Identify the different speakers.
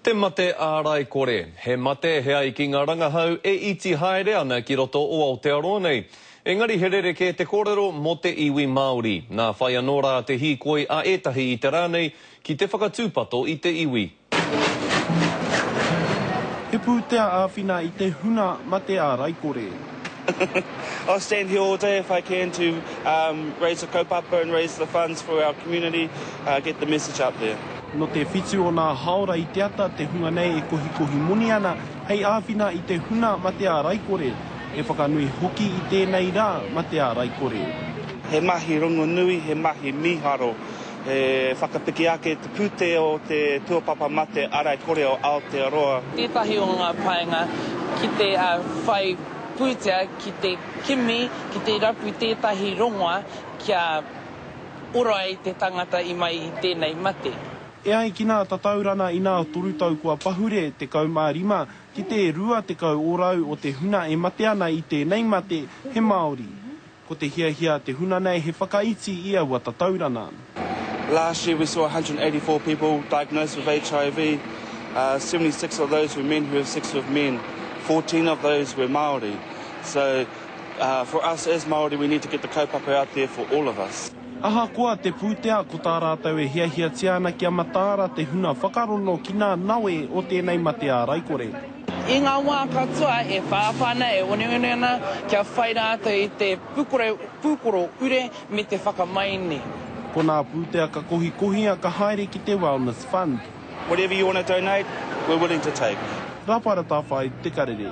Speaker 1: Te mate ārai kore. He mate hea I ki ngā rangahau e iti haere ana ki roto o Aotearoa nei. Engari he rereke te kōrero mo te iwi Māori. Nā whai anō rā te hīkoi a etahi I te rānei ki te whakatūpato I te iwi.
Speaker 2: He pūtea āwhina I te huna mate ārai kore.
Speaker 3: I'll stand here all day if I can to raise the kaupapa and raise the funds for our community, get the message out there.
Speaker 2: No te whitu o nā haora I te ata, te hunga nei e kohi muni ana, hei āwhina I te huna mate ārai kore. E whakanui hoki I tēnei rā mate ārai kore.
Speaker 3: He mahi rongonui, he mahi miharo. E whakapiki ake te pūte o te tuapapa mate ārai kore o Aotearoa.
Speaker 4: Tētahi o ngā paenga ki te whai pūtea, ki te kimi, ki te rapu tētahi rongoa, kia ora I te tangata I mai I tēnei mate.
Speaker 2: E ai ki nā tataurana I nā torutau kua pahure te kaumārima, ki te rua te kau orau o te huna e mate ana I tēnei mate he Māori. Ko te hiahia te huna nei he whakaiti I aua tataurana.
Speaker 3: Last year we saw 184 people diagnosed with HIV. 76 of those were men who have sex with men. 14 of those were Māori. So for us as Māori, we need to get the kaupapa out there for all of us.
Speaker 2: Aha koa te pūtea ko tā rātau e hiahia tiana kia matāra te huna whakarono ki nā nawe o tēnei mate ārai kore.
Speaker 4: I ngā wā katoa e whāwhana e one ana kia whai rātou I te pūkoro ure me te whakamaini.
Speaker 2: Ko nā pūtea ka kohia ka haere ki te Wellness Fund.
Speaker 3: Whatever you want to donate, we're willing to take.
Speaker 2: Rapara tā whai te karere.